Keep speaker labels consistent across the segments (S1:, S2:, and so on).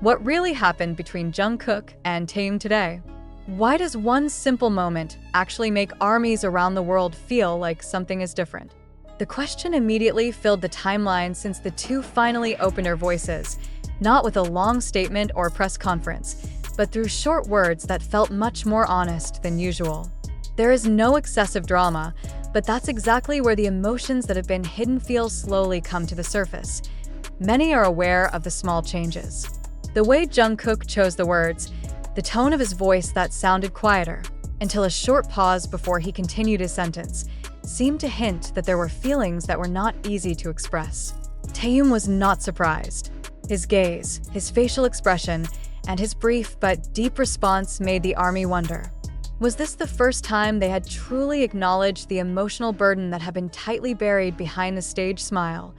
S1: What really happened between Jungkook and Taehyung today? Why does one simple moment actually make armies around the world feel like something is different? The question immediately filled the timeline since the two finally opened their voices, not with a long statement or press conference, but through short words that felt much more honest than usual. There is no excessive drama, but that's exactly where the emotions that have been hidden feel slowly come to the surface. Many are aware of the small changes. The way Jungkook chose the words, the tone of his voice that sounded quieter, until a short pause before he continued his sentence, seemed to hint that there were feelings that were not easy to express. Taehyung was not surprised. His gaze, his facial expression, and his brief but deep response made the army wonder. Was this the first time they had truly acknowledged the emotional burden that had been tightly buried behind the stage smile?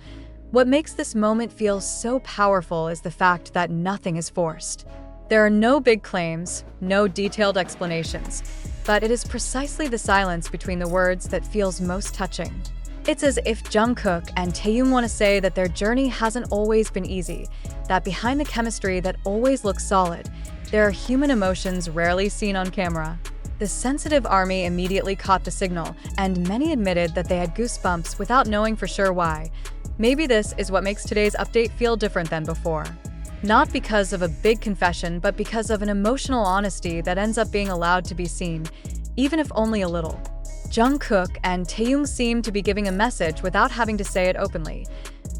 S1: What makes this moment feel so powerful is the fact that nothing is forced. There are no big claims, no detailed explanations, but it is precisely the silence between the words that feels most touching. It's as if Jungkook and Taehyung want to say that their journey hasn't always been easy, that behind the chemistry that always looks solid, there are human emotions rarely seen on camera. The sensitive army immediately caught the signal, and many admitted that they had goosebumps without knowing for sure why. Maybe this is what makes today's update feel different than before. Not because of a big confession, but because of an emotional honesty that ends up being allowed to be seen, even if only a little. Jungkook and Taehyung seem to be giving a message without having to say it openly.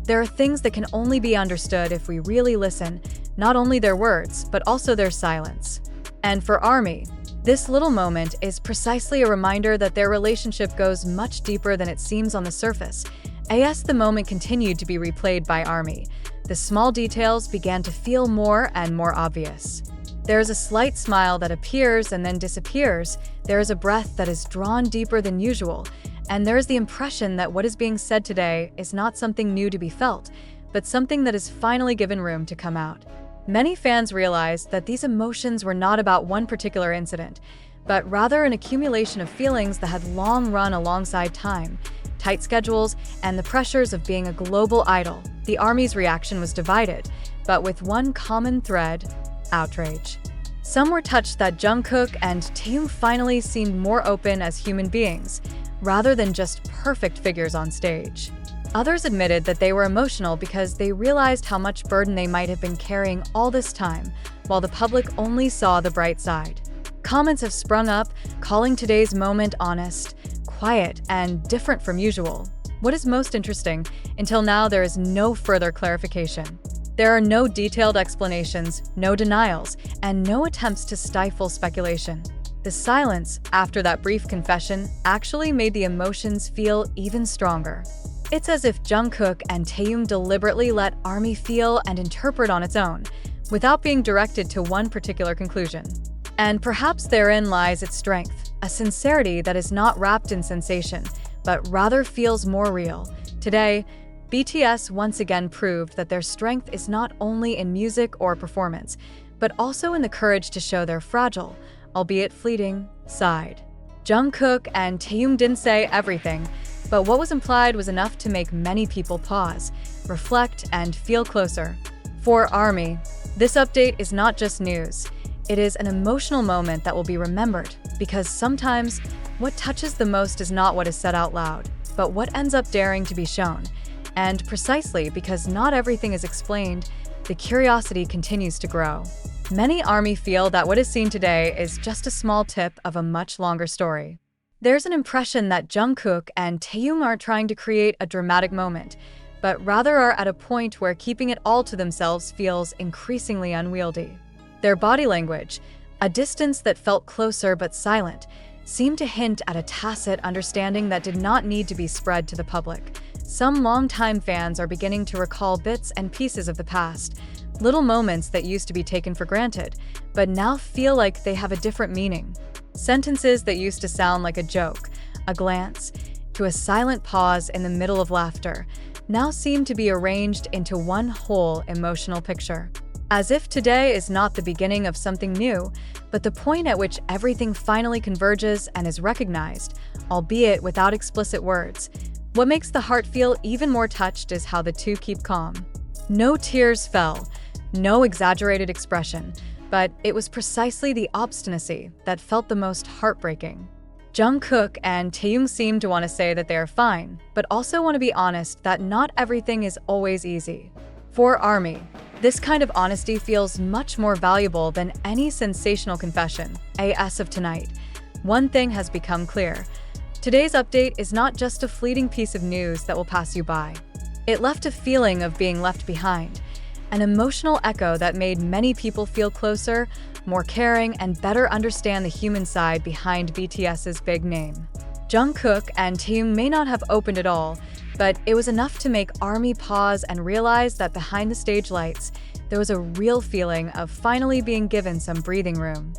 S1: There are things that can only be understood if we really listen, not only their words, but also their silence. And for ARMY, this little moment is precisely a reminder that their relationship goes much deeper than it seems on the surface. As the moment continued to be replayed by ARMY, the small details began to feel more and more obvious. There is a slight smile that appears and then disappears, there is a breath that is drawn deeper than usual, and there is the impression that what is being said today is not something new to be felt, but something that is finally given room to come out. Many fans realized that these emotions were not about one particular incident, but rather an accumulation of feelings that had long run alongside time, tight schedules, and the pressures of being a global idol. The ARMY's reaction was divided, but with one common thread: outrage. Some were touched that Jungkook and Taehyung finally seemed more open as human beings, rather than just perfect figures on stage. Others admitted that they were emotional because they realized how much burden they might have been carrying all this time, while the public only saw the bright side. Comments have sprung up, calling today's moment honest, quiet, and different from usual. What is most interesting, until now there is no further clarification. There are no detailed explanations, no denials, and no attempts to stifle speculation. The silence after that brief confession actually made the emotions feel even stronger. It's as if Jungkook and Taehyung deliberately let ARMY feel and interpret on its own, without being directed to one particular conclusion. And perhaps therein lies its strength, a sincerity that is not wrapped in sensation, but rather feels more real. Today, BTS once again proved that their strength is not only in music or performance, but also in the courage to show their fragile, albeit fleeting, side. Jungkook and Taehyung didn't say everything, but what was implied was enough to make many people pause, reflect, and feel closer. For ARMY, this update is not just news. It is an emotional moment that will be remembered, because sometimes what touches the most is not what is said out loud, but what ends up daring to be shown. And precisely because not everything is explained, the curiosity continues to grow. Many ARMY feel that what is seen today is just a small tip of a much longer story. There's an impression that Jungkook and Taehyung aren't trying to create a dramatic moment, but rather are at a point where keeping it all to themselves feels increasingly unwieldy. Their body language, a distance that felt closer but silent, seemed to hint at a tacit understanding that did not need to be spread to the public. Some longtime fans are beginning to recall bits and pieces of the past, little moments that used to be taken for granted, but now feel like they have a different meaning. Sentences that used to sound like a joke, a glance, to a silent pause in the middle of laughter, now seem to be arranged into one whole emotional picture. As if today is not the beginning of something new, but the point at which everything finally converges and is recognized, albeit without explicit words. What makes the heart feel even more touched is how the two keep calm. No tears fell, No exaggerated expression, but it was precisely the obstinacy that felt the most heartbreaking. Jungkook and Taehyung seem to want to say that they are fine, but also want to be honest that not everything is always easy. For ARMY, this kind of honesty feels much more valuable than any sensational confession. As of tonight, one thing has become clear. Today's update is not just a fleeting piece of news that will pass you by. It left a feeling of being left behind, an emotional echo that made many people feel closer, more caring, and better understand the human side behind BTS's big name. Jungkook and Taehyung may not have opened it all, but it was enough to make ARMY pause and realize that behind the stage lights, there was a real feeling of finally being given some breathing room.